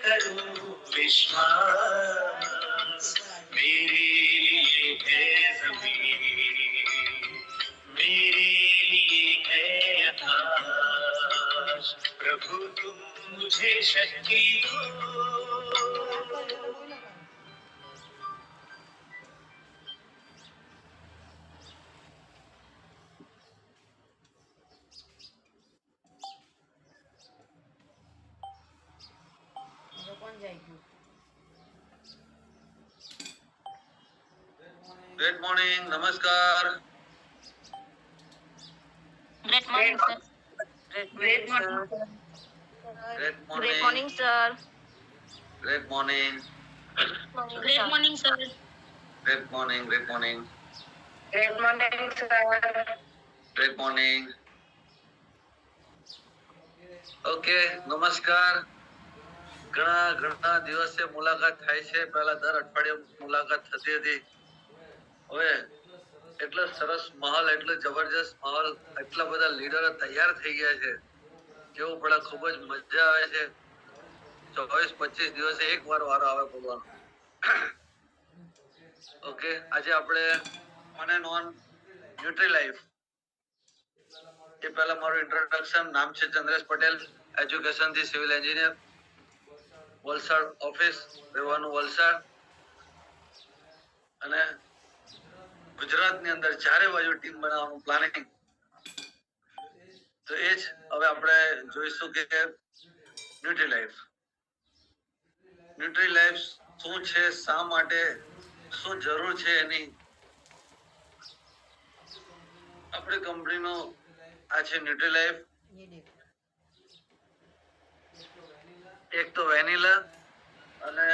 करूं विश्वास, मेरे लिए है जमीन, मेरे लिए है आकाश। प्रभु तुम मुझे शक्ति दो। Good morning, namaskar. Great morning, sir. Great morning, sir. Great morning. Great morning, sir. Great morning. Great morning, sir. Great morning. Okay, નમસ્કાર. ઘણા દિવસે મુલાકાત થાય છે. પહેલા દર અઠવાડિયે મુલાકાત થતી હતી. હવે એટલો સરસ માહોલ, એટલો જબરજસ્ત માહોલ, એટલા બધા લીડરો તૈયાર થઈ ગયા છે. કેવું પડે, ખૂબ જ મજા આવે છે. 24-25 દિવસે એક વાર વારો આવે બોલવાનો. ઓકે, આજે આપણે મને નોન ન્યુટ્રી લાઈફ. એ પહેલા મારું ઇન્ટ્રોડક્શન. નામ છે ચંદ્રેશ પટેલ, એજ્યુકેશન થી સિવિલ એન્જિનિયર, વલસાડ ઓફિસ, રહેવાનું વલસાડ. અને ગુજરાતની અંદર ચારે બાજુ ટીમ બનાવવાનું પ્લાનિંગ. તો એ જ હવે આપણે જોઈશું કે ન્યુટ્રી લાઈફ. ન્યુટ્રી લાઈફ શું છે, શા માટે, શું જરૂર છે એની. આપણી કંપનીનો આ છે ન્યુટ્રી લાઈફ. એક તો વેનીલા અને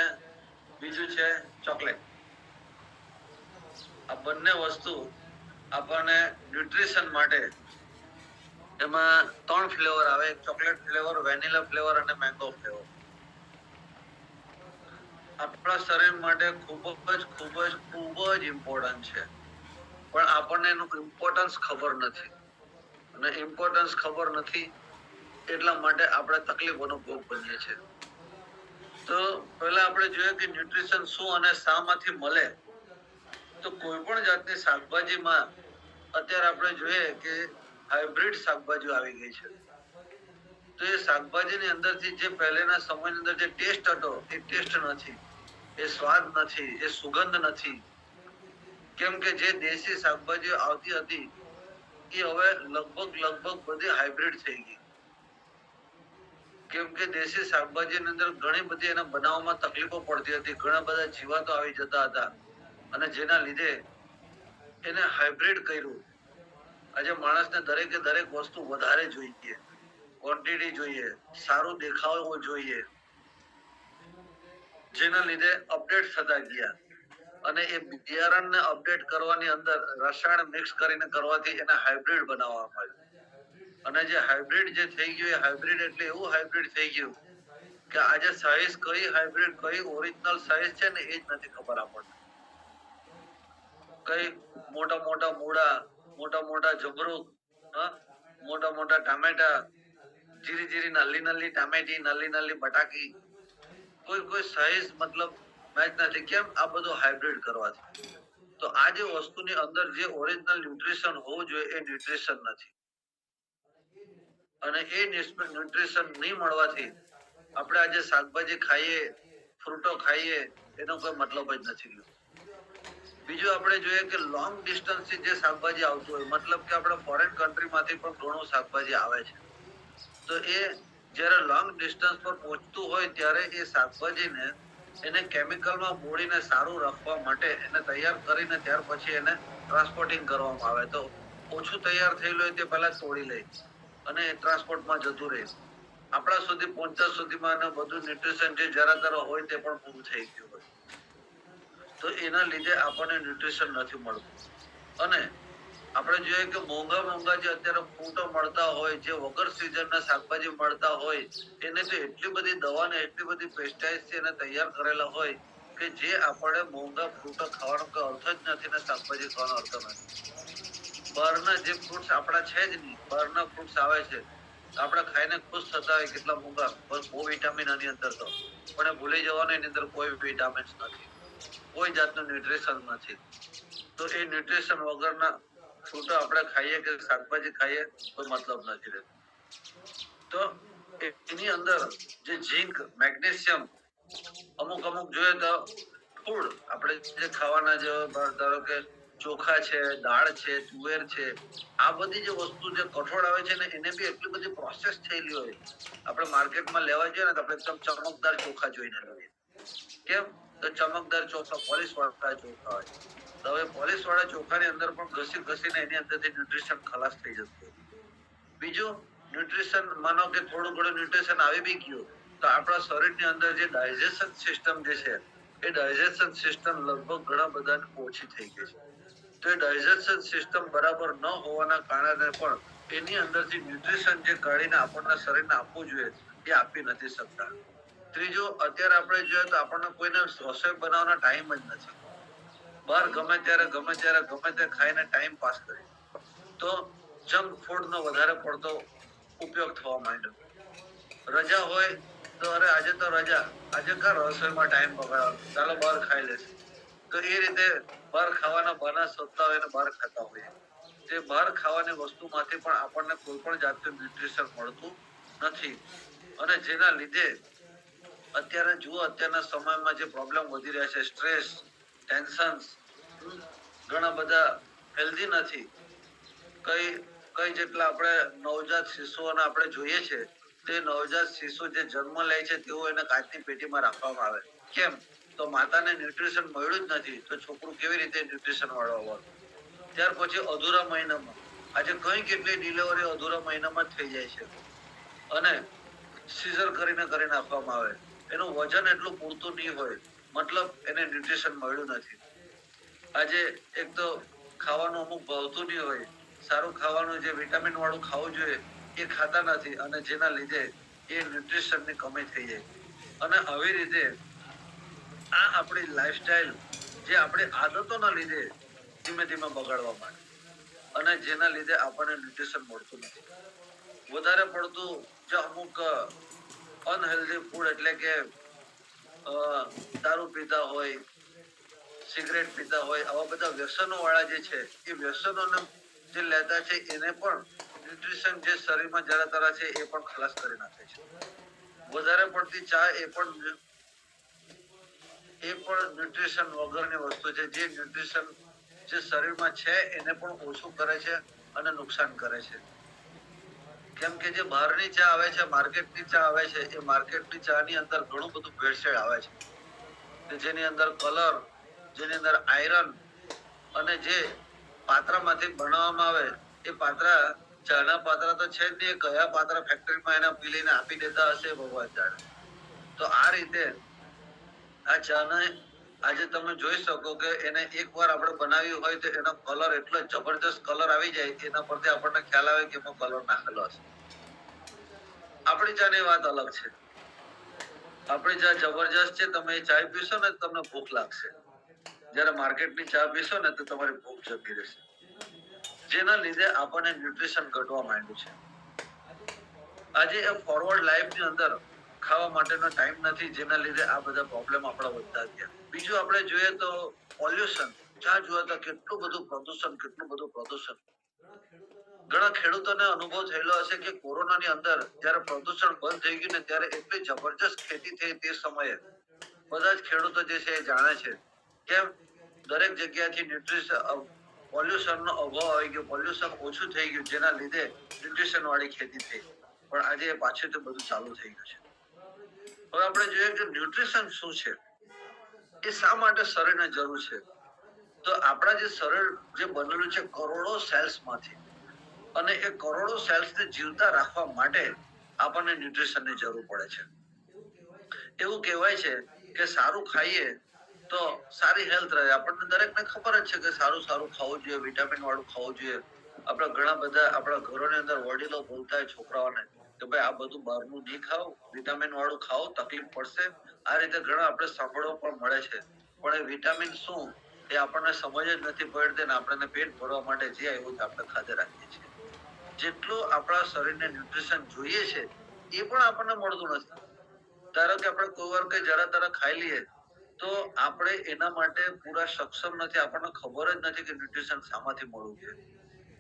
બીજું છે ચોકલેટ. આ બંને વસ્તુ આપણને ન્યુટ્રિશન માટે, એમાં 3 ફ્લેવર આવે: ચોકલેટ ફ્લેવર, વેનીલા ફ્લેવર અને મેંગો ફ્લેવર. આપણા શરીર માટે ખૂબ જ ઇમ્પોર્ટન્ટ છે, પણ આપણને એનું ઇમ્પોર્ટન્સ ખબર નથી. અને ઇમ્પોર્ટન્સ ખબર નથી એટલા માટે આપણે તકલીફોનો ભોગ બનીએ છીએ. તો પહેલા આપણે જોઈએ કે ન્યુટ્રિશન શું અને શામાંથી મળે. તો કોઈ પણ જાતની શાકભાજીમાં અત્યારે આપણે જોઈએ કે હાઇબ્રિડ શાકભાજીઓ આવી ગઈ છે. તો એ શાકભાજીની અંદરથી જે પહેલેના સમયની અંદર જે ટેસ્ટ હતો એ ટેસ્ટ નથી, એ સ્વાદ નથી, એ સુગંધ નથી. કેમ કે જે દેશી શાકભાજીઓ આવતી હતી એ હવે લગભગ બધી હાઇબ્રિડ થઈ ગઈ. કેમ કે દેશી શાકભાજીની અંદર ઘણી બધી એના બનાવવામાં તકલીફો પડતી હતી, ઘણા બધા જીવાતો આવી જતા હતા, અને જેના લીધે એને હાઇબ્રિડ કર્યું. આજે માણસને દરેકે દરેક વસ્તુ વધારે જોઈએ, ક્વોન્ટિટી જોઈએ, સારું દેખાવું જોઈએ, જેના લીધે અપડેટ થતા ગયા. અને એ બિયારણને અપડેટ કરવાની અંદર રસાયણ મિક્સ કરીને કરવાથી એને હાઇબ્રિડ બનાવવામાં આવ્યું. અને જે હાઇબ્રિડ જે થઈ ગયું એ હાઇબ્રિડ એટલે એવું હાઇબ્રિડ થઈ ગયું કે આજે સાઈઝ કઈ હાઇબ્રિડ, કઈ ઓરિજિનલ સાઈઝ છે ને એ જ નથી ખબર આપણને. કઈ મોટા મૂળા, મોટા જબરૂક, મોટા ટામેટા, જીરી નાલી ટામેટી, નાલી બટાકી, કોઈ સાઈઝ મતલબ મેચ નથી. કેમ? આ બધું હાઇબ્રિડ કરવાથી. તો આ જે વસ્તુની અંદર જે ઓરિજિનલ ન્યુટ્રિશન હોવું જોઈએ એ ન્યુટ્રિશન નથી. અને એ ન્યુટ્રિશન નહીં મળવાથી આપણે આજે શાકભાજી ખાઈએ, ફ્રૂટો ખાઈએ, એનો કોઈ મતલબ જ નથી. બીજું આપણે જોઈએ કે લોંગ ડિસ્ટન્સ થી જે શાકભાજી આવતું હોય, મતલબ કે આપણે ફોરેન કન્ટ્રીમાંથી પણ ઘણું શાકભાજી આવે છે. તો એ જ્યારે લોંગ ડિસ્ટન્સ પર પહોંચતું હોય ત્યારે એ શાકભાજીને એને કેમિકલમાં બોળીને સારું રાખવા માટે એને તૈયાર કરીને ત્યાર પછી એને ટ્રાન્સપોર્ટિંગ કરવામાં આવે. તો ઓછું તૈયાર થયેલું હોય તે પહેલા તોડી લે અને ટ્રાન્સપોર્ટમાં જતું રહે. આપણા સુધી પહોંચતા સુધીમાં બધું ન્યુટ્રિશન જે જરા તરા હોય તે પણ પૂરું થઈ ગયું હોય. તો એના લીધે આપણને ન્યુટ્રિશન નથી મળતું. અને આપણે જોઈએ કે મોંઘા જે અત્યારે ફ્રૂટો મળતા હોય, જે વગર સિઝનના શાકભાજી મળતા હોય, એને તો એટલી બધી દવા ને એટલી બધી પેસ્ટિસાઇડ થી એને તૈયાર કરેલા હોય કે જે આપણે મોંઘા ફ્રૂટો ખાવાનો કોઈ અર્થ જ નથી ને શાકભાજી ખાવાનો અર્થ નથી. બહારના જે ફ્રૂટ્સ આપણા છે જ નહીં, બહારના ફ્રૂટ્સ આવે છે આપણે ખાઈને ખુશ થતા હોય કેટલા મોંઘા બસ બહુ વિટામિન આની અંદર તો પણ એ ભૂલી જવાનું એની અંદર કોઈ વિટામિન નથી, કોઈ જાતનું ન્યુટ્રિશન નથી. તો એ ન્યુટ્રિશન વગરના ફ્રૂટો આપણે ખાઈએ કે શાકભાજી ખાઈએ કોઈ મતલબ નથી રહેતો. તો એની અંદર જે ઝીંક, મેગ્નેશિયમ અમુક જોઈએ તો ફૂડ આપણે જે ખાવાના જે ધારો કે ચોખા છે, દાળ છે, તુવેર છે, આ બધી જે વસ્તુ જે કઠોળ આવે છે ને એને બી એટલી બધી પ્રોસેસ થયેલી હોય. આપણે માર્કેટમાં લેવા જઈએ ને તો આપણે એકદમ ચમકદાર ચોખા જોઈને લઈએ. કેમ? તો ચમકદાર ચોખા, પોલિશ વાળા ચોખા હોય. તો હવે પોલિશ વાળા ચોખાની અંદર પણ ઘસીને એની અંદરથી ન્યુટ્રિશન ખલાસ થઈ જતું હોય. બીજું ન્યુટ્રિશન, માનો કે થોડું ઘણું ન્યુટ્રિશન આવી બી ગયું તો આપણા શરીરની અંદર જે ડાયજેશન સિસ્ટમ જે છે એ ડાયજેશન સિસ્ટમ લગભગ ઘણા બધાને ઓછી થઈ ગઈ છે. તો એ ડાયજેશન સિસ્ટમ બરાબર ન હોવાના કારણે પણ એની અંદરથી ન્યુટ્રિશન જે કાઢીને આપણના શરીરને આપવું જોઈએ એ આપી નથી શકતા. ત્રીજું, અત્યારે આપણે જોઈએ તો આપણને કોઈને રસોઈ બનાવવાનો ટાઈમ જ નથી. બહાર ગમે તે ખાઈને ટાઈમ પાસ કરે. તો જંક ફૂડ નો વધારે પડતો ઉપયોગ થવા માંડ્યો. રજા હોય તો અરે આજે તો રજા, આજે કાં રસોઈમાં ટાઈમ બગાડવાનો, ચાલો બહાર ખાઈ લેશે. તો એ રીતે બહાર ખાવાના બહાના શોધતા હોય ને બહાર ખાતા હોય. તે બહાર ખાવાની વસ્તુમાંથી પણ આપણને કોઈ પણ જાતનું ન્યુટ્રિશન મળતું નથી. અને જેના લીધે અત્યારે જુઓ, અત્યારના સમયમાં જે પ્રોબ્લેમ વધી રહ્યા છે, સ્ટ્રેસ, ટેન્શન, ઘણા બધા હેલ્ધી નથી. કઈ જેટલા આપણે નવજાત શિશુઓને આપણે જોઈએ છે તે નવજાત શિશુ જે જન્મ લે છે તેઓ એને કાચની પેટીમાં રાખવામાં આવે. કેમ? તો માતાને ન્યુટ્રિશન મળ્યું જ નથી તો છોકરું કેવી રીતે ન્યુટ્રિશન વાળવાનું? ત્યાર પછી અધૂરા મહિનામાં, આજે કેટલી ડિલિવરી અધૂરા મહિનામાં જ થઈ જાય છે અને સીઝર કરીને આપવામાં આવે. એનું વજન એટલું પૂરતું નહીં હોય, મતલબ એને ન્યુટ્રિશન મળ્યું નથી. આજે એક તો ખાવાનું અમુક ભાવતું નહીં હોય, સારું ખાવાનું જે વિટામિન વાળું ખાવું જોઈએ એ ખાતા નથી અને જેના લીધે એ ન્યુટ્રિશનની કમી થઈ જાય. અને આવી રીતે આ આપણી લાઈફસ્ટાઈલ જે આપણી આદતોના લીધે ધીમે ધીમે બગાડવા માંડે અને જેના લીધે આપણને ન્યુટ્રિશન મળતું નથી. વધારે પડતું જે અમુક અનહેલ્ધી ફૂડ એટલે કે દારૂ પીતા હોય, સિગરેટ પીતા હોય, આવા બધા વ્યસનો વાળા જે છે એ વ્યસનોને જે લેતા છે એને પણ ન્યુટ્રિશન જે શરીરમાં જરા તરા છે એ પણ ખલાસ કરી નાખે છે. વધારે પડતી ચા એ પણ ન્યુટ્રિશન વગરની વસ્તુ છે. જે ન્યુટ્રિશન જે શરીરમાં છે એને પણ ઓછું કરે છે અને નુકસાન કરે છે. કેમ કે જે બહારની ચા આવે છે, માર્કેટની ચા આવે છે, એ માર્કેટની ચા ની અંદર ઘણું બધું ભેળસેળ આવે છે, જેની અંદર કલર, જેની અંદર આયરન અને જે પાત્રામાંથી બનાવવામાં આવે એ પાત્રા, ચાના પાત્રા તો છે જ નહીં, કયા પાત્રા ફેક્ટરીમાં એના પીલીને આપી દેતા હશે ભગવાન જાણે. તો આ રીતે આ ચાને આજે તમે જોઈ શકો કે એને એકવાર આપણે બનાવ્યું હોય તો એનો કલર એટલો જબરજસ્ત કલર આવી જાય કે એના પરથી આપણને ખ્યાલ આવે કે એમાં કલર નાખેલો હશે. આપણી ચાની વાત અલગ છે. આપણી ચા જબરજસ્ત છે. તમે ચા પીશો ને તમને ભૂખ લાગશે. જયારે માર્કેટની ચા પીશો ને તો તમારી ભૂખ જતી રહેશે. જેના લીધે આપણને ન્યુટ્રિશન ઘટવા માંડ્યું છે. આજે ફોરવર્ડ લાઈફની અંદર ખાવા માટેનો ટાઈમ નથી, જેના લીધે આ બધા પ્રોબ્લેમ આપણા વધતા ગયા. બીજું આપણે જોઈએ તો પોલ્યુશન. જ્યાં જોઈએ તો કેટલું બધું પ્રદૂષણ. ઘણા ખેડૂતોને અનુભવ થયેલો હશે કે કોરોનાની અંદર જયારે પ્રદૂષણ બંધ થઈ ગયું ને ત્યારે એટલી જબરજસ્ત ખેતી થઈ તે સમયે. બધા જ ખેડૂતો જે છે એ જાણે છે. કેમ? દરેક જગ્યાથી ન્યુટ્રિશન, પોલ્યુશનનો અભાવ આવી ગયો, પોલ્યુશન ઓછું થઈ ગયું, જેના લીધે ન્યુટ્રિશન વાળી ખેતી થઈ. પણ આજે પાછું તો બધું ચાલુ થઈ ગયું છે. હવે આપણે જોઈએ કે ન્યુટ્રિશન શું છે, એ શા માટે શરીરને જરૂર છે. તો આપણા જે શરીર જે બનેલું છે કરોડો સેલ્સ માંથી, અને એ કરોડો સેલ્સને જીવતા રાખવા માટે આપણને ન્યુટ્રિશનની જરૂર પડે છે. એવું કહેવાય છે કે સારું ખાઈએ તો સારી હેલ્થ રહે. આપણને દરેકને ખબર જ છે કે સારું ખાવું જોઈએ, વિટામિન વાળું ખાવું જોઈએ. આપણા ઘણા બધા આપણા ઘરોની અંદર વડીલો બોલતા હોય છોકરાઓને કે ભાઈ આ બધું બહારનું નહીં ખાઓ, વિટામિન વાળું ખાઓ, તકલીફ પડશે. આ રીતે ઘણા આપણે સાંભળવા પણ મળે છે. પણ એ વિટામિન શું એ આપણને સમજ જ નથી પડતી ને આપણને પેટ ભરવા માટે જે આવ્યું આપણે ખાધે રાખીએ છીએ. જેટલું આપણા શરીરને ન્યુટ્રિશન જોઈએ છે એ પણ આપણને મળતું નથી. ધારો કે આપણે કોઈ વાર કઈ જરા તરા ખાઈ લઈએ તો આપણે એના માટે પૂરા સક્ષમ નથી, આપણને ખબર જ નથી કે ન્યુટ્રિશન શામાંથી મળવું છે.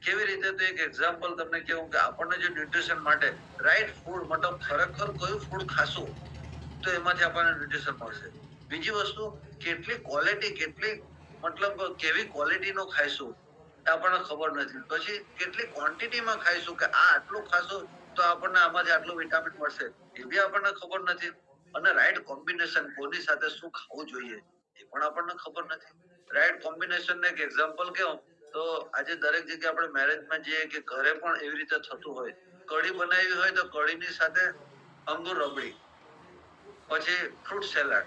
કેવી રીતે? તો એક એક્ઝામ્પલ તમને કહું કે આપણને જે ન્યુટ્રિશન માટે રાઈટ ફૂડ મતલબ ખરેખર કયું ફૂડ ખાશું તો એમાંથી આપણને ન્યુટ્રિશન મળશે. બીજી વસ્તુ કેટલી ક્વોલિટી, કેટલી મતલબ કેવી ક્વોલિટીનો ખાઈશું આપણને ખબર નથી. પછી કેટલી ક્વોન્ટિટીમાં ખાઈશું કે આ આટલું ખાશું તો આપણને આમાંથી આટલું વિટામિન મળશે એ બી આપણને ખબર નથી. અને રાઈટ કોમ્બિનેશન કોની સાથે શું ખાવું જોઈએ એ પણ આપણને ખબર નથી. રાઈટ કોમ્બિનેશન ને એક એક્ઝામ્પલ કહું તો આજે દરેક જગ્યાએ આપણે મેરેજમાં જઈએ કે ઘરે પણ એવી રીતે થતું હોય, કઢી બનાવી હોય તો કઢીની સાથે અંગુર રબડી, પછી ફ્રૂટ સેલાડ.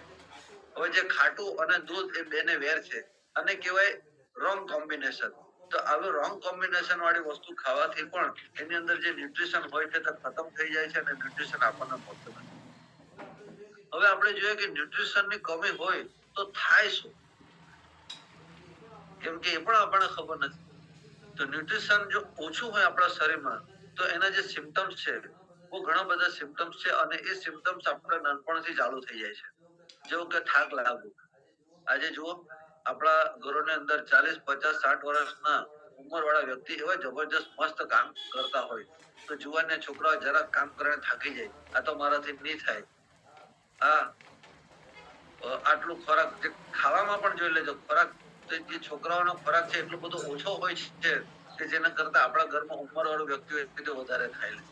હવે જે ખાટું અને દૂધ એ બેને વેર છે અને કહેવાય રોંગ કોમ્બિનેશન. તો આવી રોંગ કોમ્બિનેશન વાળી વસ્તુ ખાવાથી પણ એની અંદર જે ન્યુટ્રિશન હોય છે તે ખતમ થઈ જાય છે અને ન્યુટ્રિશન આપણને મળતું નથી. હવે આપણે જોઈએ કે ન્યુટ્રિશન ની કમી હોય તો થાય શું, કેમ કે એ પણ આપણને ખબર નથી. તો ન્યુટ્રિશન જો ઓછું હોય આપણા શરીરમાં તો એના જે સિમ્ટમ્સ છે બહુ ઘણા બધા સિમ્ટમ્સ છે અને એ સિમ્ટમ્સ આપણે નાનપણથી ચાલુ થઈ જાય છે. જેવું કે થાક લાગવું. આજે જુઓ આપણા ઘરોની અંદર 40, 50, 60 વર્ષના ઉંમરવાળા વ્યક્તિ એવા જબરજસ્ત મસ્ત કામ કરતા હોય તો જુવાનના છોકરાઓ જરાક કામ કરીને થાકી જાય, આ તો મારાથી નહીં થાય. આટલું ખોરાક જે ખાવામાં પણ જોઈ લેજો, ખોરાક જે છોકરાઓનો ખોરાક છે એટલો બધો ઓછો હોય છે કે જેના કરતા આપણા ઘરમાં ઉંમરવાળો વ્યક્તિઓ એટલું વધારે ખાઈ લે.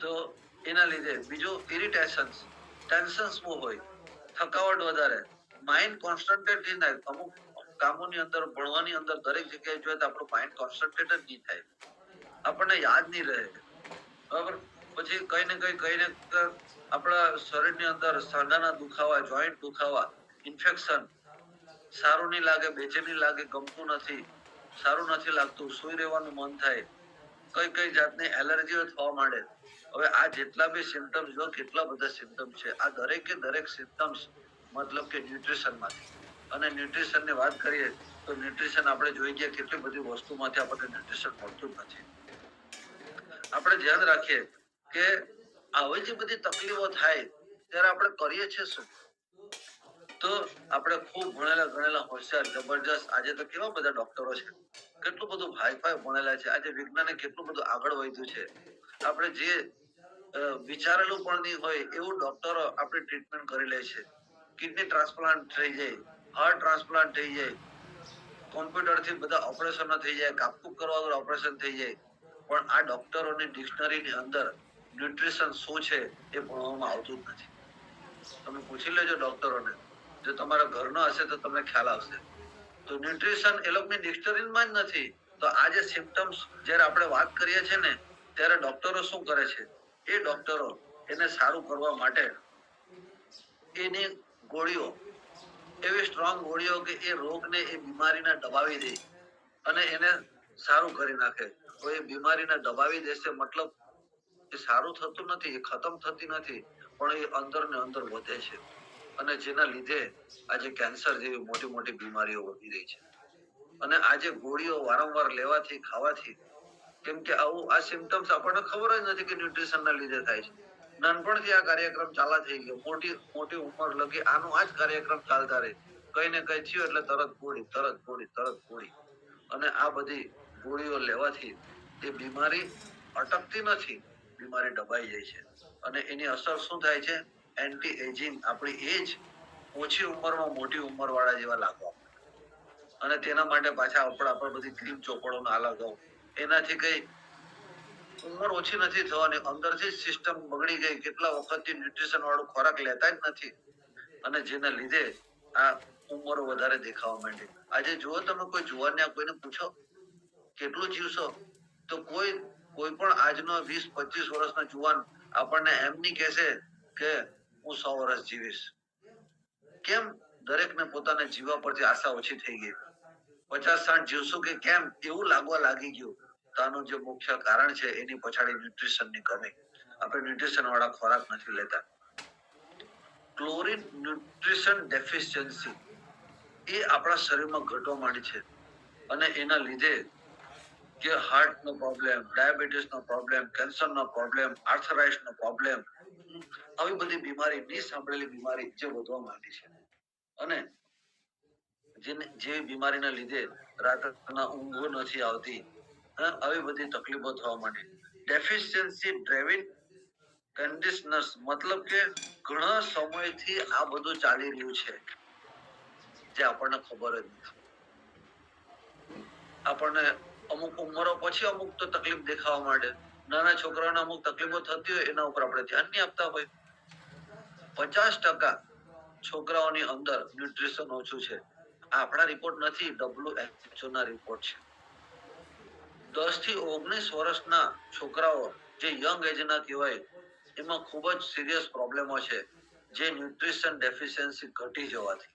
તો એના લીધે બીજું ઇરિટેશન, ટેન્શન બહુ હોય, થકાવટ વધારે, માઇન્ડ કોન્સન્ટ્રેટ નહીં થાય. અમુક કામોની અંદર, ભણવાની અંદર દરેક જગ્યાએ જોઈએ તો આપણું માઇન્ડ કોન્સન્ટ્રેટ જ નહીં થાય, આપણને યાદ નહીં રહે. બરાબર? પછી કઈ ને કઈ આપણા શરીરની અંદર સાંધાના દુખાવા, જોઈન્ટ દુખાવા, ઇન્ફેક્શન, સારું નહીં લાગે, બેચેની લાગે, ગમતું નથી, સારું નથી લાગતું, સુઈ રહેવાનું મન થાય, કઈ જાતની એલર્જીઓ થવા માંડે. હવે આ જેટલા બી સિમ્ટમ્સ જો કેટલા બધા સિમ્ટમ્સ છે, આ દરેકે દરેક સિમ્ટમ્સ મતલબ કે ન્યુટ્રિશન માંથી. અને ન્યુટ્રિશન ની વાત કરીએ તો ન્યુટ્રિશન આપણે જોઈ ગયા કેટલી બધી વસ્તુમાંથી આપણને ન્યુટ્રિશન મળતું જ નથી. આપણે ધ્યાન રાખીએ કે આવી જે બધી તકલીફો થાય ત્યારે આપણે કરીએ છીએ શું? તો આપણે ખૂબ ભણેલા ગણેલા હોશિયાર જબરજસ્ત, આજે તો કેવા બધા ડોક્ટરો છે, કેટલું બધું હાઈફાઈ ભણેલા છે, આજે વિજ્ઞાને કેટલું બધું આગળ વધ્યું છે. આપણે જે વિચારેલું પણ નહીં હોય એવું ડોક્ટરો આપણે ટ્રીટમેન્ટ કરી લે છે. કિડની ટ્રાન્સપ્લાન્ટ થઈ જાય, હાર્ટ ટ્રાન્સપ્લાન્ટ થઈ જાય, કોમ્પ્યુટર થી બધા ઓપરેશનો થઈ જાય, કાપકૂપ કરવા વગર ઓપરેશન થઈ જાય. પણ આ ડોક્ટરોની ડિક્શનરીની અંદર ન્યુટ્રિશન શું છે એ ભણવામાં આવતું જ નથી. તમે પૂછી લેજો ડોક્ટરોને, જો તમારા ઘરનો હશે તો તમને ખ્યાલ આવશે. તો ન્યુટ્રિશન એ લોકોની ડિક્શનરીમાં જ નથી. તો આ જે સિમ્ટમ્સ જ્યારે આપણે વાત કરીએ છીએ ને ત્યારે ડોક્ટરો શું કરે છે? એ ડોક્ટરો એને સારું કરવા માટે એની ગોળીઓ, એવી સ્ટ્રોંગ ગોળીઓ કે એ રોગને, એ બીમારીને દબાવી દે અને એને સારું કરી નાખે. તો એ બીમારીને દબાવી દેશે મતલબ એ સારું થતું નથી, એ ખતમ થતી નથી, પણ એ અંદર ને અંદર વધે છે અને જેના લીધે આજે કેન્સર જેવી મોટી મોટી બીમારીઓ વધી રહી છે. અને આજે ગોળીઓ વારંવાર લેવાથી, ખાવાથી, કેમ કે આવું આ સિમ્ટમ્સ આપણને ખબર જ નથી કે ન્યુટ્રિશન ના લીધે થાય છે. નાનપણથી આ કાર્યક્રમ ચાલા થઈ ગયો, મોટી ઉંમર લગી આનો આ જ કાર્યક્રમ ચાલતા રહે. કઈ ને કઈ થયું એટલે તરત ગોળી. અને આ બધી ગોળીઓ લેવાથી એ બીમારી અટકતી નથી, બીમારી દબાઈ જાય છે. અને એની અસર શું થાય છે? એન્ટી એજિંગ, આપણી એજ ઓછી ઉંમરમાં મોટી ઉંમર વાળા જેવા લાગવા. અને તેના માટે પાછા આપણે બધી ક્રીમ ચોપડો ના લગાવો, એનાથી કઈ ઉંમર ઓછી નથી થવાની, અંદરથી સિસ્ટમ બગડી ગઈ. કેટલા વખતથી ન્યુટ્રિશન વાળું ખોરાક લેતા જ નથી અને જેના લીધે આ ઉંમરો વધારે દેખાવા માંડી. આજે જુઓ તમે કોઈ જુવાનને કોઈને પૂછો કેટલું જીવશો તો કોઈ પણ આજનો 20-25 વર્ષનો જુવાન આપણને એમ નહીં કહેશે કે હું 100 વર્ષ જીવીશ. કેમ? દરેકને પોતાના જીવવા પરથી આશા ઓછી થઈ ગઈ. 50-60 જીવશું કે કેમ એવું લાગવા લાગી ગયું. આનું જે મુખ્ય કારણ છે એની પછાડી ન્યુટ્રિશનની કમી. આપણે ન્યુટ્રિશન વાળા ખોરાક નથી લેતા. ક્લોરીન ન્યુટ્રિશન ડેફિશિયન્સી એ આપણા શરીરમાં ઘટવા માંડી છે અને એના લીધે કે હાર્ટ નો પ્રોબ્લેમ, ડાયાબિટીસ નો પ્રોબ્લેમ, કેન્સર નો પ્રોબ્લેમ, આર્થરાઇટિસ નો પ્રોબ્લેમ, આવી બધી બીમારી, ની સાંભળેલી બીમારી જે વધવા માંડી છે. અને જે બીમારીના લીધે રાતના ઊંઘ નથી આવતી, આવી બધી તકલીફો થવા માંડી. ડેફિશિયન્સી ડ્રાઇવિંગ કન્ડિશનર્સ, મતલબ કે ઘણા સમયથી આ બધું ચાલી રહ્યું છે જે આપણને ખબર જ નથી. આપણને અમુક ઉંમરો પછી અમુક તો તકલીફ દેખાવા માંડે. નાના છોકરાઓને અમુક તકલીફો થતી હોય એના ઉપર આપણે ધ્યાન નહીં આપતા હોય. 50% છોકરાઓની અંદર ન્યુટ્રિશન ઓછું છે. આ આપણા રિપોર્ટ નથી, WHO ના રિપોર્ટ છે. 10 થી 19 વર્ષના છોકરાઓ જે યંગ એજ ના કહેવાય, એમાં ખૂબ જ સિરિયસ પ્રોબ્લેમો છે, જે ન્યુટ્રિશન ડેફિશિયન્સી ઘટી જવાથી.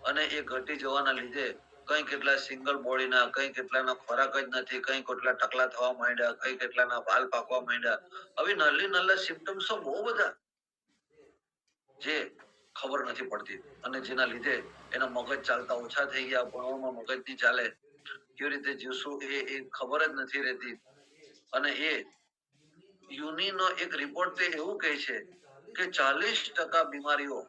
અને એ ઘટી જવાના લીધે કઈ કેટલા સિંગલ બોડીના, કઈ કેટલાના ખોરાક જ નથી, કઈ કેટલા ટકલા થવા માંડ્યા, કઈ કેટલાના વાલ પાકવા માંડ્યા. આવી નાના સિમ્પટમ્સો બહુ બધા જે ખબર નથી પડતી, અને જેના લીધે એના મગજ ચાલતા ઓછા થઈ ગયા, ભણવામાં મગજ નહીં ચાલે, કેવી રીતે જીવશું એ ખબર જ નથી રહેતી. અને એ યુનિનો એક રિપોર્ટ એવું કહે છે કે 40% બીમારીઓ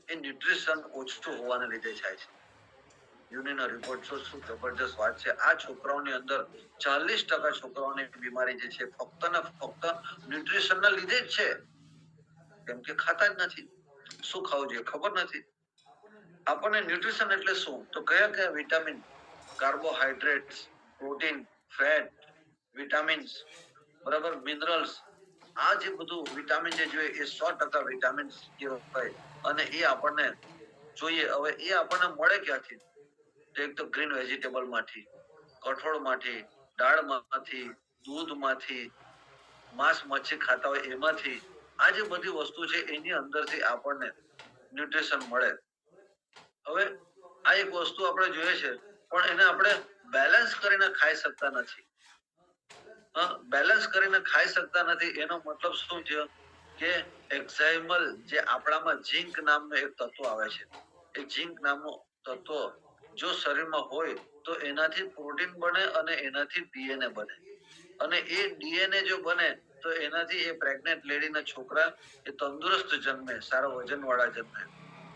એ ન્યુટ્રિશન ઓછું હોવાને લીધે થાય છે. યુનિનો રિપોર્ટ શું જબરજસ્ત વાત છે. આ છોકરાઓની અંદર 40% છોકરાઓની બીમારી જે છે ફક્ત ને ફક્ત ન્યુટ્રિશન ના લીધે જ છે, કેમ કે ખાતા જ નથી. શું ખાવું જોઈએ ખબર નથી. આપણને ન્યુટ્રિશન એટલે શું, તો કયા કયા vitamin, carbohydrates, protein, fat, vitamins, બરાબર, મિનરલ્સ, આ જે બધું વિટામિન જે જોઈએ એ 100% વિટામિન કહેવાય. અને એ આપણને જોઈએ. હવે એ આપણને મળે ક્યાંથી? તો એક તો ગ્રીન વેજીટેબલ માંથી, કઠોળ માંથી, દાળ માંથી, દૂધ માંથી, માંસ મચ્છી ખાતા હોય એમાંથી. આ જે બધી વસ્તુ છે એની અંદરથી આપણને ન્યુટ્રિશન મળે. હવે આ એક વસ્તુ આપણે જોઈએ છે, પણ એને આપણે બેલેન્સ કરીને ખાઈ શકતા નથી. બેલેન્સ કરીને ખાઈ શકતા નથી એનો મતલબ શું છે કે એક્ઝાઇમલ, જે આપણામાં ઝિંક નામનો એક તત્વ આવે છે, એ ઝિંક નામનો તત્વ જો શરીરમાં હોય તો એનાથી પ્રોટીન બને અને એનાથી ડીએનએ બને. અને એ ડીએનએ જો બને તો એનાથી એ પ્રેગ્નેન્ટ લેડીના છોકરા એ તંદુરસ્ત જન્મે, સારા વજન વાળા જન્મે.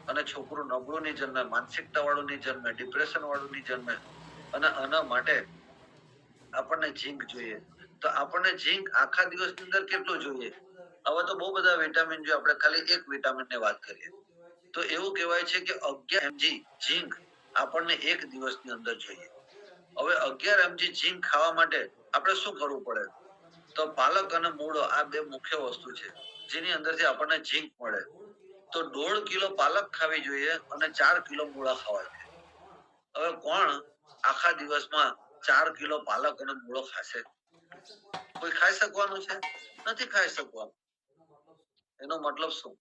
અને છોકરું નબળું નહીં જન્મે, માનસિકતા વાળું નહીં જન્મે, ડિપ્રેશન વાળું નહીં જન્મે. અને આના માટે આપણને ઝિંક જોઈએ. તો આપણને ઝિંક આખા દિવસની અંદર કેટલું જોઈએ? હવે તો બહુ બધા વિટામિન જોઈએ, આપણે ખાલી એક વિટામિન ની વાત કરીએ તો એવું કહેવાય છે કે 11 mg ઝિંક આપણને એક દિવસની અંદર જોઈએ. હવે 11 mg ઝિંક ખાવા માટે આપણે શું કરવું પડે? તો પાલક અને મૂળો આ બે મુખ્ય વસ્તુ છે જેની અંદરથી આપણને ઝિંક મળે. તો 1.5 કિલો પાલક ખાવી જોઈએ અને 4 કિલો મૂળા ખાવા જોઈએ. હવે કોણ આખા દિવસમાં 4 કિલો પાલક અને મૂળો ખાશે? કોઈ ખાઈ શકવાનું છે? નથી ખાઈ શકવાનું. એનો મતલબ શું?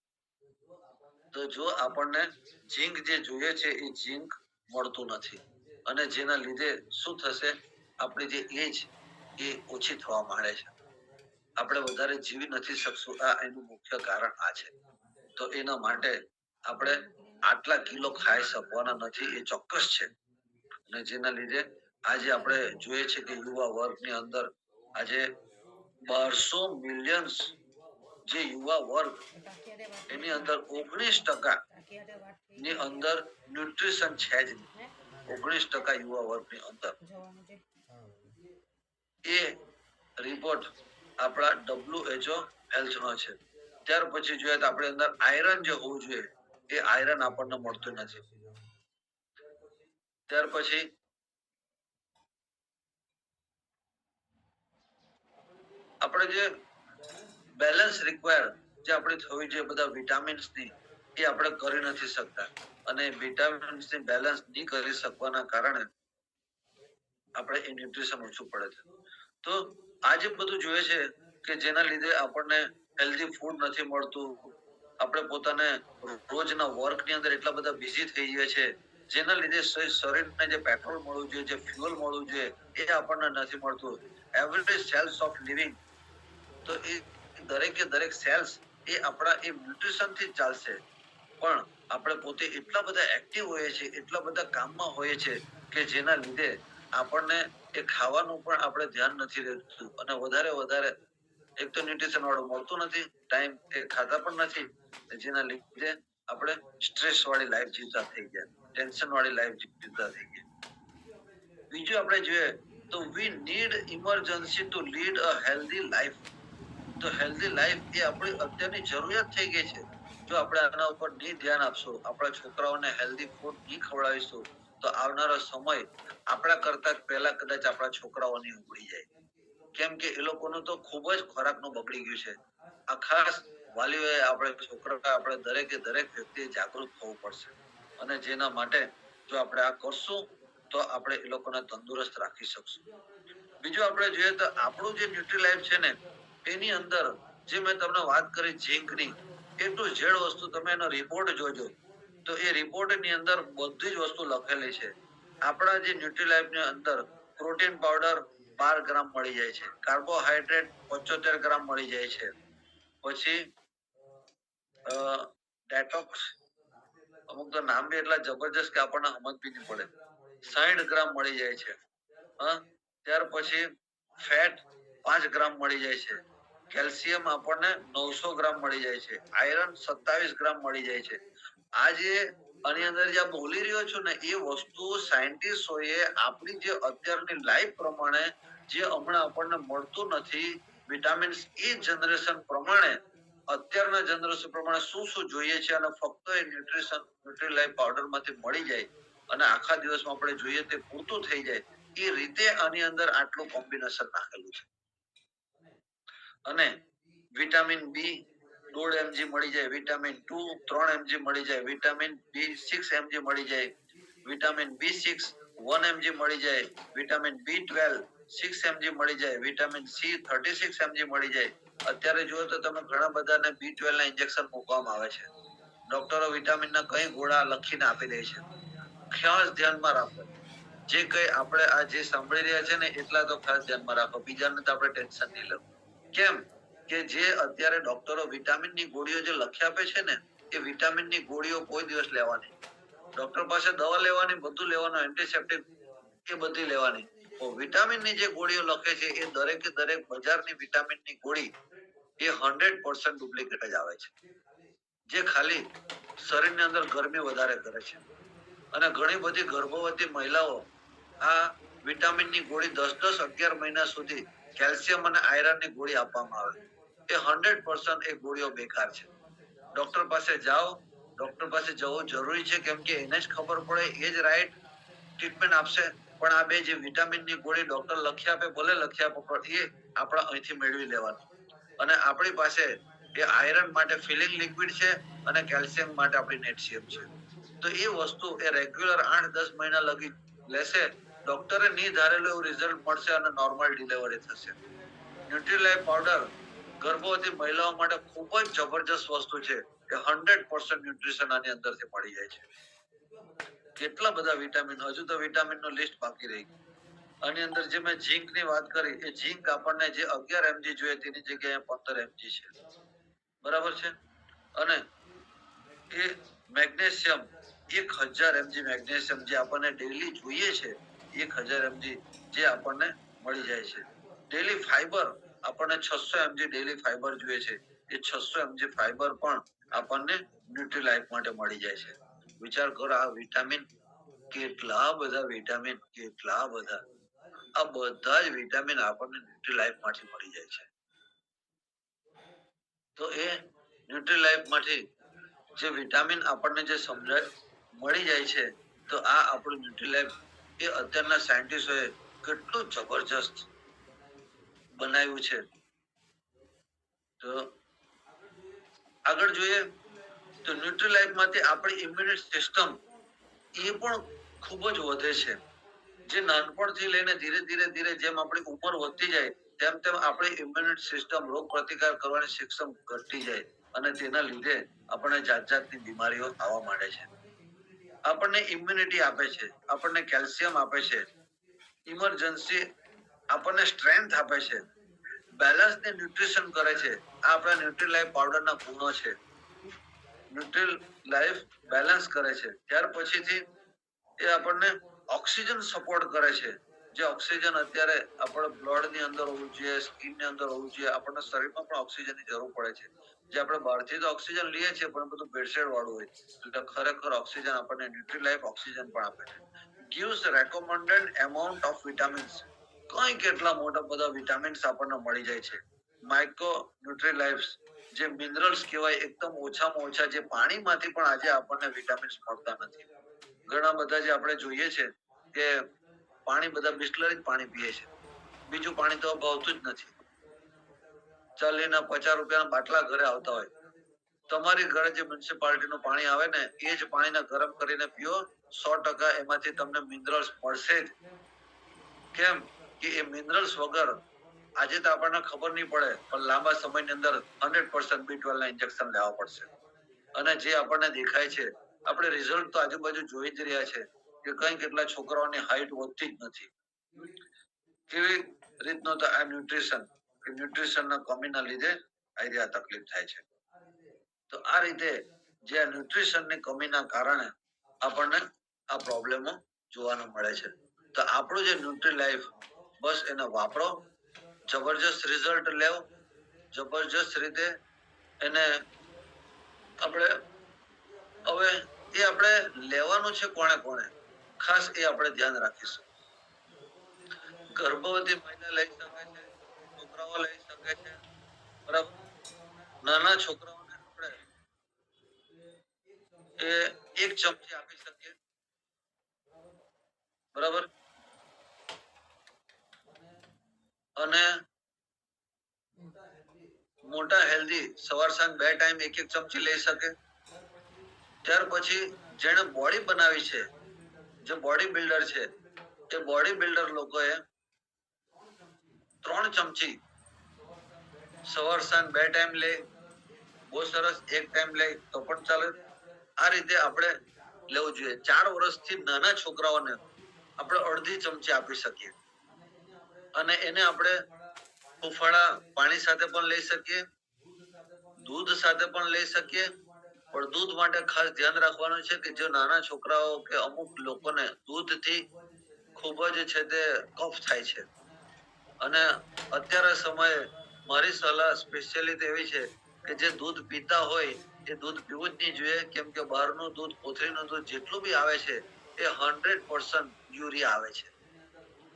તો જો આપણને ઝિંક જે જોઈએ છે એ ઝિંક મળતું નથી, અને જેના લીધે શું થશે? આપણી જે એજ એ ઓછી થવા માંડે છે, આપણે વધારે જીવી નથી શકશું. આ એનું મુખ્ય કારણ આ છે. તો એના માટે આપણે આટલા કિલો ખાઈ શકવાના નથી, એ ચોક્કસ છે. અને જેના લીધે આજે આપણે જોઈએ છે કે યુવા વર્ગની અંદર આજે 1200 મિલિયન્સ જે યુવા વર્ગ, એની અંદર 19% ની અંદર ન્યુટ્રિશન છે જ નહીં. 19% યુવા વર્ગની અંદર. એ રિપોર્ટ આપણા WHO હેલ્થ નો છે. ત્યાર પછી જોઈએ તો આપણે અંદર આયરન જે હોવું જોઈએ એ આયરન આપણને મળતું નથી. ત્યાર પછી આપણે જે બેલેન્સ રિક્વાયર જે આપણે થવી જોઈએ બધા વિટામિન્સ ની, એ આપણે કરી નથી શકતા. અને વિટામિન્સ ની બેલેન્સ નહીં કરી શકવાના કારણે આપણે એ ન્યુટ્રિશન ઓછું પડે છે. તો આજે બધું જોઈએ છે કે જેના લીધે આપણને હેલ્ધી ફૂડ નથી મળતું. આપણે પોતાને રોજના વર્ક ની અંદર એટલા બધા બિઝી થઈ ગયા છે, જેના લીધે શરીરને જે પેટ્રોલ મળવું જોઈએ, જે ફ્યુઅલ મળવું જોઈએ, એ આપણને નથી મળતું. એવરી સેલ્સ ઓફ લિવિંગ, તો એ દરેક સેલ્સ એ આપણા એ ન્યુટ્રિશન થી જ ચાલશે. પણ આપણે પોતે એટલા બધા એક્ટિવ હોઈએ છીએ, એટલા બધા કામમાં હોઈએ છીએ કે જેના લીધે આપણને એ ખાવાનું પણ આપણે ધ્યાન નથી રહેતું અને વધારે એક તો ન્યુટ્રિશન વાળું મળતું નથી, ટાઈમ એ ખાતા પણ નથી, જેના લીધે આપણે સ્ટ્રેસ વાળી લાઈફ જીવતા થઈ ગયા, ટેન્શન વાળી લાઈફ જીવતા થઈ ગયા. બીજું આપણે જોઈએ તો we need emergency to lead a healthy life. તો હેલ્ધી લાઈફ એ આપણી અત્યારની જરૂરિયાત થઈ ગઈ છે. જો આપણે આના ઉપર નહીં ધ્યાન આપશું, આપણા છોકરાઓને હેલ્ધી ફૂડ નહીં ખવડાવીશું તો આવનારો સમય આપણા કરતા પહેલા કદાચ આપણા છોકરાઓની ઉગડી જાય. કેમ કે એ લોકોનું તો ખૂબ જ ખોરાકનું બગડી ગયું છે. આ ખાસ વાલીઓએ આપણે છોકરા આપણે દરેક વ્યક્તિએ જાગૃત થવું પડશે અને જેના માટે જો આપણે આ કરશું તો આપણે એ લોકોને તંદુરસ્ત રાખી શકશું. બીજું આપણે જોઈએ તો આપણું જે ન્યુટ્રી લાઈફ છે ને એની અંદર જે મેં તમને વાત કરી ઝીંકની, એ ટુ ઝેડ વસ્તુ તમે એનો રિપોર્ટ જોજો તો એ રિપોર્ટ ની અંદર બધી જ વસ્તુ લખેલી છે. આપણા જે ન્યુટ્રી લાઈફ ની અંદર પ્રોટીન પાવડર 12 ગ્રામ મળી જાય છે, કાર્બોહાઈડ્રેટ 75 ગ્રામ મળી જાય છે, પછી ડેટોક્સ અમુક તો નામ બી એટલા જબરજસ્ત કે આપણને સમજ બી નહીં પડે, 60 ગ્રામ મળી જાય છે. ત્યાર પછી ફેટ 5 ગ્રામ મળી જાય છે, કેલ્શિયમ આપણને 900 ગ્રામ મળી જાય છે, આયરન 27 ગ્રામ મળી જાય છે. આ જે આની અંદર જે બોલી રહ્યો છું ને એ વસ્તુ સાયન્ટિસ્ટોએ આપણી જે અત્યારની લાઈફ પ્રમાણે જે હમણાં આપણને મળતું નથી વિટામિન્સ એ જનરેશન પ્રમાણે અત્યારના જનરેશન પ્રમાણે શું જોઈએ છે અને ફક્ત એ ન્યુટ્રી લાઈફ પાવડર માંથી મળી જાય અને આખા દિવસમાં આપણે જોઈએ તે પૂરતું થઈ જાય એ રીતે આની અંદર આટલું કોમ્બિનેશન નાખેલું છે. અને વિટામિન બી 1.5 mg મળી જાય, વિટામિન 2 3 mg મળી જાય, વિટામિન બી 6 mg મળી જાય, વિટામિન B6 1 mg મળી જાય, વિટામિન B12 6 mg મળી જાય, વિટામિન સી 36 mg મળી જાય. અત્યારે જુઓ તો તમે ઘણા બધાને B12 ના ઇન્જેક્શન મૂકવામાં આવે છે. ડોક્ટરો વિટામિન ના કઈ ગોળા લખીને આપી દે છે. ખાસ ધ્યાનમાં રાખો, જે કઈ આપણે આ જે સાંભળી રહ્યા છે ને એટલા તો ખાસ ધ્યાનમાં રાખો, બીજાને તો આપણે ટેન્શન નહીં લેવું. કેમ કે જે અત્યારે ડોક્ટરો વિટામિન ની ગોળીઓ જે લખી આપે છે ને એ વિટામિન ની ગોળીઓ કોઈ દિવસ લેવાની, ડોક્ટર પાસે દવા લેવાની, બધું લેવાનું, એન્ટીસેપ્ટિક એ બધી લેવાની. વિટામિન ની જે ગોળીઓ લખે છે એ દરેક બજારની વિટામિન ની ગોળી એ 100% ડુપ્લિકેટ જ આવે છે, જે ખાલી શરીરની અંદર ગરમી વધારે કરે છે. અને ઘણી બધી ગર્ભવતી મહિલાઓ આ વિટામિન ની ગોળી 10-11 મહિના સુધી કેલ્શિયમ અને આયરન ની ગોળી આપવામાં આવે એ 100% એ ગોળીઓ બેકાર છે. ડોક્ટર પાસે જાઓ, ડોક્ટર પાસે જવું જરૂરી છે કેમ કે એને જ ખબર પડે એ જ રાઈટ ટ્રીટમેન્ટ આપશે. પણ આ બે જે વિટામિન ની ગોળી ડોક્ટર લખી આપે, ભલે લખી આપે પણ એ આપણા અહીંથી મેળવી લેવાની. અને આપણી પાસે એ આયરન માટે ફિલિંગ લિક્વિડ છે અને કેલ્શિયમ માટે આપણી નેટશિયમ છે. તો એ વસ્તુ એ રેગ્યુલર 8-10 મહિના લગી લેશે, ડોક્ટરે નહીં ધારેલું એવું રિઝલ્ટ મળશે અને નોર્મલ ડિલિવરી થશે. ન્યુટ્રીલાઈફ પાવડર ગર્ભવતી મહિલાઓ માટે ખૂબ જ જબરજસ્ત વસ્તુ છે કે 100% ન્યુટ્રિશન આની અંદરથી મળી જાય છે. કેટલા બધા વિટામિન, હજુ તો વિટામિન નું લિસ્ટ બાકી રહી ગયું. આની અંદર જે મેં ઝીંક ની વાત કરી એ ઝીંક આપણને જે 11 mg જોઈએ તેની જગ્યાએ 15 mg છે, બરાબર છે. અને એ મેગ્નેશિયમ 1000 mg મેગ્નેશિયમ જે આપણને ડેઈલી જોઈએ છે 1000 mg જે આપણને મળી જાય છે. ડેઈલી ફાઈબર આપણને 600 mg ડેઈલી ફાઈબર જોઈએ છે, એ 600 mg ફાઈબર પણ આપણને ન્યુટ્રી લાઈફ માટે મળી જાય છે. વિચાર કરો આ વિટામિન કેટલા બધા વિટામિન, કેટલા બધા, આ બધા જ વિટામિન આપણને ન્યુટ્રી લાઈફ માંથી મળી જાય છે. તો એ ન્યુટ્રી લાઈફ માંથી જે વિટામિન આપણને જે સમજાય મળી જાય છે તો આ આપણું ન્યુટ્રી લાઈફ એ અત્યારના સાયન્ટિસ્ટોએ કેટલું જબરજસ્ત બનાવ્યું છે. તો આગળ જોઈએ તો ન્યુટ્રી લાઈફ માંથી આપણી ઇમ્યુનિટી સિસ્ટમ એ પણ ખૂબ જ વધે છે. જે નાનપણથી લઈને ધીરે જેમ આપણી ઉંમર વધતી જાય તેમ આપણી ઇમ્યુનિટી સિસ્ટમ રોગ પ્રતિકાર કરવાની સિસ્ટમ ઘટતી જાય અને તેના લીધે આપણને જાતની બીમારીઓ આવવા માંડે છે. આપણને ઇમ્યુનિટી આપે છે, આપણને કેલ્શિયમ આપે છે, ઇમરજન્સી આપણને સ્ટ્રેન્થ આપે છે, બેલેન્સ ને ન્યુટ્રિશન કરે છે. આ આપણા ન્યુટ્રી લાઈફ પાવડર ના ગુણો છે. ન્યુટ્રી લાઈફ બેલેન્સ કરે છે. ત્યાર પછીથી એ આપણને ઓક્સિજન સપોર્ટ કરે છે. જે ઓક્સિજન અત્યારે આપણે બ્લડ ની અંદર હોવું જોઈએ, સ્કિન ની અંદર હોવું જોઈએ, આપણને શરીરમાં પણ ઓક્સિજનની જરૂર પડે છે. જે આપણે બહારથી તો ઓક્સિજન લઈએ છીએ પણ બધું ભેળસેળ વાળું હોય, એટલે ખરેખર ઓક્સિજન આપણને ન્યુટ્રીલાઇફ ઓક્સિજન પણ આપે છે. gives recommended amount of vitamins. કઈ કેટલા મોટા બધા વિટામિન્સ આપણને મળી જાય છે. માઇક્રો ન્યુટ્રીલાઇફ્સ જે મિનરલ્સ કહેવાય, એકદમ ઓછામાં ઓછા, જે પાણીમાંથી પણ આજે આપણને વિટામિન્સ મળતા નથી. ઘણા બધા જે આપણે જોઈએ છે કે પાણી બધા બિસ્લરી પાણી પીએ છે, બીજું પાણી તો ભાવતું જ નથી. 40 ના 50 રૂપિયાના બાટલા ઘરે આવતા હોય, તમારી ઘરે જે મ્યુનિસિપાલિટીનું પાણી આવે ને એ જ પાણીને ગરમ કરીને પીઓ, 100% એમાંથી તમને મિનરલ્સ મળશે જ. કેમ કે એ મિનરલ્સ વગર આજે તો આપણને ખબર નહીં પડે પણ લાંબા સમયની અંદર 100% B12 ના ઇન્જેક્શન લેવા પડશે. અને જે આપણને દેખાય છે, આપણે રિઝલ્ટ તો આજુબાજુ જોઈ જ રહ્યા છે કે કઈ કેટલા છોકરાઓની હાઈટ વધતી જ નથી. કેવી રીતનો તો આ ન્યુટ્રિશન ના કમીના લીધે આ તકલીફ થાય છે. તો આ રીતે જે ન્યુટ્રિશન ની કમીના કારણે આપણને આ પ્રોબ્લેમો જોવાનું મળે છે. તો આપણું જે ન્યુટ્રીલાઇફ, બસ એને વાપરો, જબરજસ્ત રિઝલ્ટ લેવો, જબરજસ્ત રીતે એને આપણે હવે એ આપણે લેવાનું છે કોણે કોણે, ખાસ એ આપણે ધ્યાન રાખીશું. ગર્ભવતી મહિલા લઈ શકે છે, છોકરાઓ લઈ શકે છે, બરાબર. નાના છોકરાઓને આપણે એ 1 ચમચી આપી શકીએ, બરાબર. અને મોટા હેલ્ધી સવાર સાંજ 2 ટાઈમ 1 ચમચી લઈ શકે. ત્યાર પછી જેને બોડી બનાવી છે, જે બોડી બિલ્ડર છે, એ બોડી બિલ્ડર લોકોએ 3 ચમચી સવાર સાંજ 2 ટાઈમ લે, બહુ સરસ. 1 ટાઈમ લે તો પણ ચાલે. આ રીતે આપણે લેવું જોઈએ. 4 વર્ષથી નાના છોકરાઓને આપણે અડધી ચમચી આપી શકીએ, અને એને આપણે હુંફાળા પાણી સાથે પણ લઈ શકીએ, દૂધ સાથે પણ લઈ શકીએ. પણ દૂધ માટે ખાસ ધ્યાન રાખવાનું છે કે જો નાના છોકરાઓ કે અમુક લોકોને દૂધથી ખૂબ જ છે તે કફ થાય છે, અને અત્યારે સમયે મારી સલાહ સ્પેશિયલી એવી છે કે જે દૂધ પીતા હોય એ દૂધ પીવું જ નહીં જોઈએ. કેમ કે બહારનું દૂધ, કોથળીનું દૂધ જેટલું બી આવે છે એ 100% યુરિયા આવે છે,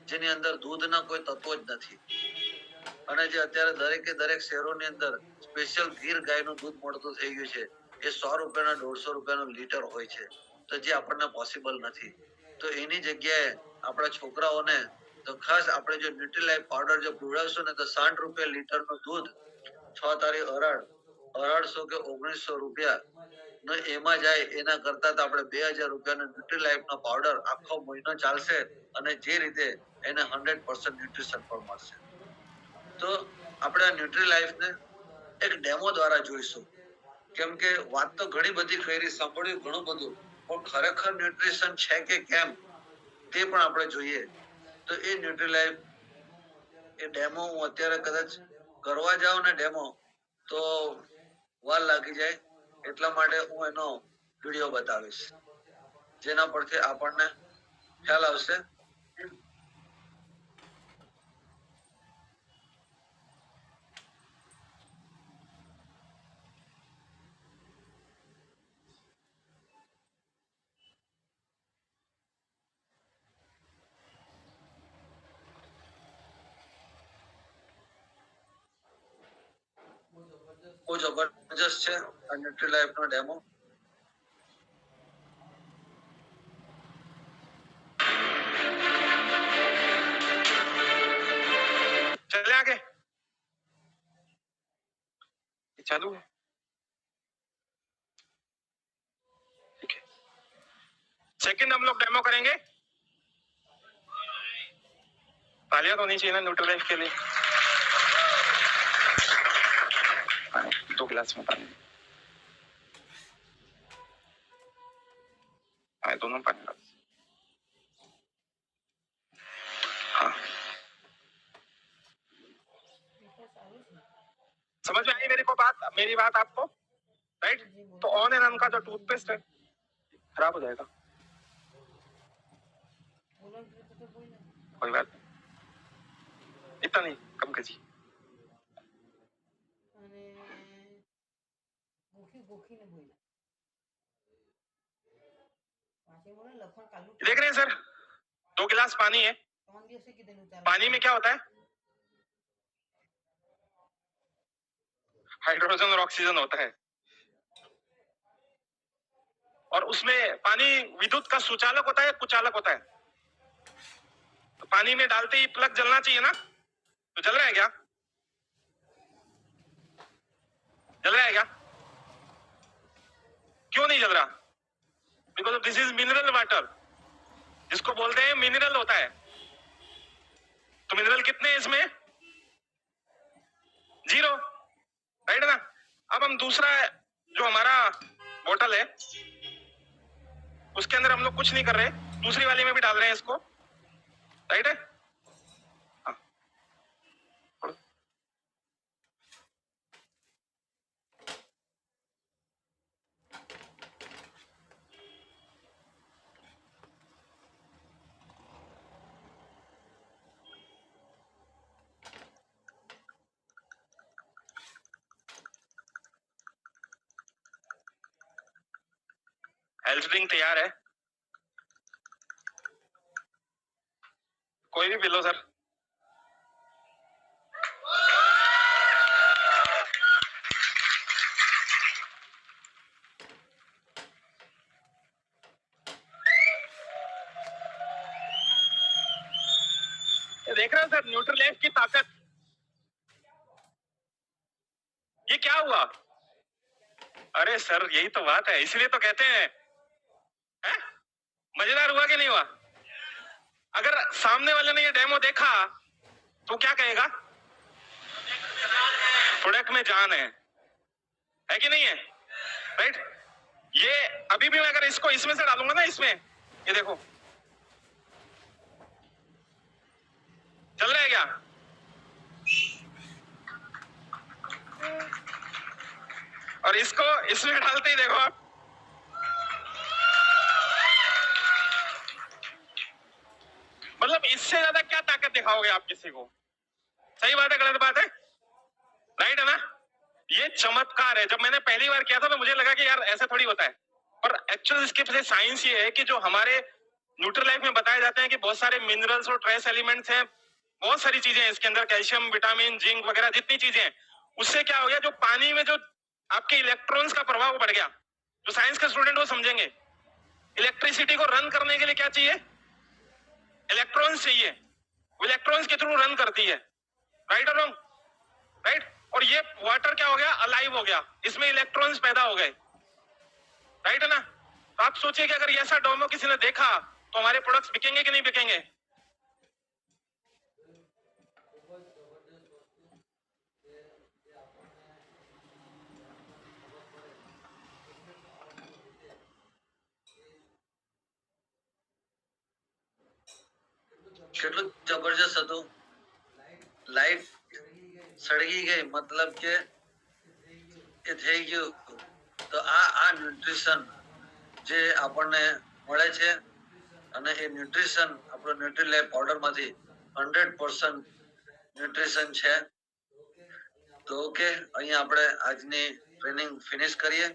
જેની અંદર દૂધના કોઈ તત્વો જ નથી. અને જે અત્યારે દરેકે દરેક શહેરોની અંદર સ્પેશિયલ ગીર ગાયનું દૂધ મળતું થઈ ગયું છે, એ 100 રૂપિયાના 150 રૂપિયાનું લીટર હોય છે, તો જે આપણને પોસિબલ નથી. તો એની જગ્યાએ આપણા છોકરાઓને તો ખાસ આપણે જો ન્યુટ્રીલાઇફ પાવડર જો પીવડાવશું ને તો 60 રૂપિયા લીટરનું દૂધ 6 તારી અરાડ 1800 કે 1900 રૂપિયા એમાં જાય, એના કરતા તો આપણે 2000 રૂપિયાનો ન્યુટ્રીલાઇફ નો પાવડર આખો મહિનો ચાલશે, અને જે રીતે એને 100% ન્યુટ્રિશન પણ મળશે. તો આપણે ન્યુટ્રીલાઇફ ને એક ડેમો દ્વારા જોઈશું. કેમ કે વાત તો ઘણી બધી કરી, સાંભળ્યું ઘણું બધું, પણ ખરેખર ન્યુટ્રિશન છે કે કેમ તે પણ આપણે જોઈએ. તો એ ન્યુટ્રીલાઇફ એ ડેમો હું અત્યારે કદાચ કરવા જાઉં ને ડેમો તો વાર લાગી જાય, એટલા માટે હું એનો વિડીયો બતાવીશ, જેના પરથી આપણને ખ્યાલ આવશે. બહુ જબરજસ્ત છે આ ન્યુટ્રીલાઇફ નો ડેમો. चले आगे चालू है, ठीक है. सेकंड हम लोग डेमो करेंगे. तालियां तो होनी चाहिए ना न्यूट्रीलाइफ के लिए. दो गिलास में पानी, दोनों पानी डाल. हाँ, समझ में आई मेरी बात आपको, राइट? तो ऑन एंड ऑन का जो टूथपेस्ट है खराब हो जाएगा. कोई बात नहीं, इतना नहीं, कम कीजिए। અને ગોખીને બોલ્યા પાછી બોલે લખણ કાલું देख रहे हैं सर, 2 गिलास पानी है, 3 દિવસે કીધેલું ચાલ पानी में क्या होता है? हाइड्रोजन और ऑक्सीजन होता है, और उसमें पानी विद्युत का सुचालक होता है, कुचालक होता है। तो पानी में डालते ही प्लग जलना चाहिए ना, तो जल रहा है क्या? जल रहा है क्या? क्यों नहीं जल रहा? Because this is mineral water, जिसको बोलते हैं मिनरल होता है। तो मिनरल कितने हैं इसमें? 0, राइट ना। अब हम दूसरा जो हमारा बोतल है उसके अंदर हम लोग कुछ नहीं कर रहे, दूसरी वाली में भी डाल रहे हैं इसको, राइट है। हाँ, हेल्थ ड्रिंक तैयार है, कोई भी पी लो सर। ये देख रहे हो सर न्यूट्रलाइफ की ताकत, ये क्या हुआ? अरे सर यही तो बात है, इसलिए तो कहते हैं, हैं? मजेदार हुआ कि नहीं हुआ? अगर सामने वाले ने ये डेमो देखा तो क्या कहेगा? प्रोडक्ट में जान है कि नहीं है, राइट? ये अभी भी मैं अगर इसको इसमें से डालूंगा ना, इसमें ये देखो चल रहा है क्या? और इसको इसमें डालते ही देखो आप, मतलब इससे ज्यादा क्या ताकत दिखाओगे आप किसी को? सही बात है, गलत बात है, राइट है ना? ये चमत्कार है। जब मैंने पहली बार किया था तो मुझे लगा कि यार ऐसा थोड़ी होता है, पर एक्चुअली इसके पीछे साइंस ये है कि जो हमारे न्यूट्रलाइफ में बताए जाते हैं कि बहुत सारे मिनरल्स और ट्रेस एलिमेंट्स हैं, बहुत सारी चीजें हैं इसके अंदर, कैल्शियम, विटामिन, जिंक वगैरह जितनी चीजें हैं, उससे क्या हो गया, जो पानी में जो आपके इलेक्ट्रॉन्स का प्रभाव बढ़ गया। जो साइंस के स्टूडेंट वो समझेंगे, इलेक्ट्रिसिटी को रन करने के लिए क्या चाहिए? इलेक्ट्रॉन्स चाहिए, वो इलेक्ट्रॉन्स के थ्रू रन करती है, राइट और रॉन्ग? राइट। और ये वाटर क्या हो गया? अलाइव हो गया, इसमें इलेक्ट्रॉन्स पैदा हो गए, राइट है ना? तो आप सोचिए कि अगर ये ऐसा डोमो किसी ने देखा तो हमारे प्रोडक्ट्स बिकेंगे कि नहीं बिकेंगे? કેટલું જબરજસ્ત હતું. લાઈટ સળગી ગઈ, મતલબ કે એ થઈ ગયું. તો આ ન્યુટ્રિશન જે આપણને મળે છે, અને એ ન્યુટ્રિશન આપણો ન્યુટ્રીલાઈફ પાવડર માંથી 100% ન્યુટ્રિશન છે. તો ઓકે, અહીંયા આપણે આજની ટ્રેનિંગ ફિનિશ કરીએ.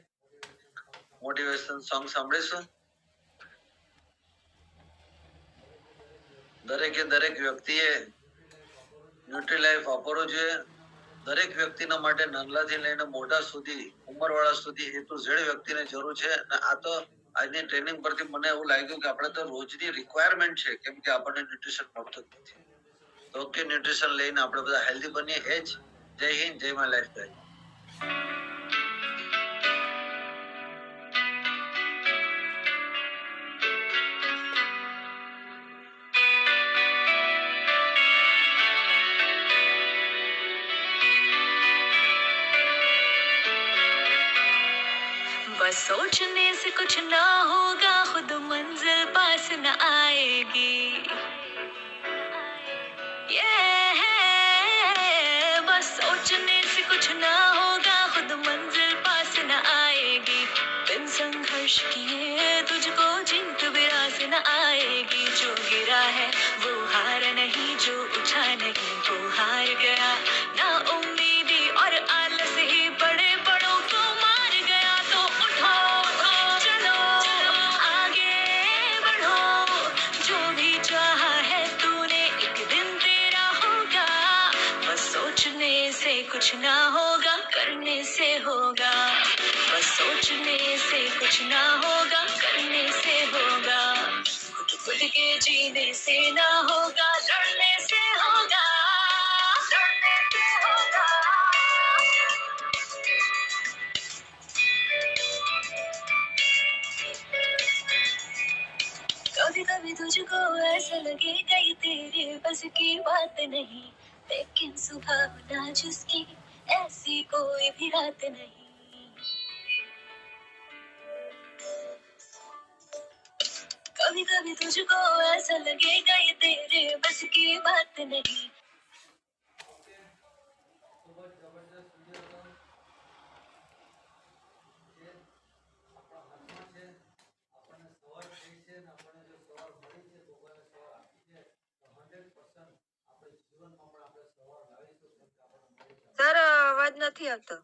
મોટિવેશન સોંગ સાંભળીશું. દરેકે દરેક વ્યક્તિએ ન્યુટ્રીલાઈફ વાપરવું જોઈએ. દરેક વ્યક્તિના માટે નાનલાથી લઈને મોટા સુધી, ઉંમરવાળા સુધી A to Z વ્યક્તિને જરૂર છે. અને આ તો આજની ટ્રેનિંગ પરથી મને એવું લાગ્યું કે આપણે તો રોજની રિક્વાયરમેન્ટ છે, કેમ કે આપણને ન્યુટ્રિશન મળતું જ નથી. તો ઓકે, ન્યુટ્રિશન લઈને આપણે બધા હેલ્ધી બનીએ. એ જ. જય હિન્દ, જય માય લાઈફસ્ટાઈલ. बस सोचने से कुछ ना होगा, खुद मंजिल पास न आएगी। ये बस सोचने से कुछ ना होगा, खुद मंजिल पास न आएगी। बिन संघर्ष किए तुझको जीत भी रास न आएगी। जो गिरा है वो हार करने से होगा, बस सोचने से कुछ ना होगा, करने से होगा, खुद के जीने से ना होगा, लड़ने से होगा, लड़ने से होगा। कभी कभी तुझको ऐसा लगेगा ये तेरे बस की बात नहीं, लेकिन सुबह होना जिसकी ऐसी कोई भी रात नहीं। कभी कभी तुझको ऐसा लगेगा ये तेरे बस की बात नहीं। સર અવાજ નથી આવતો.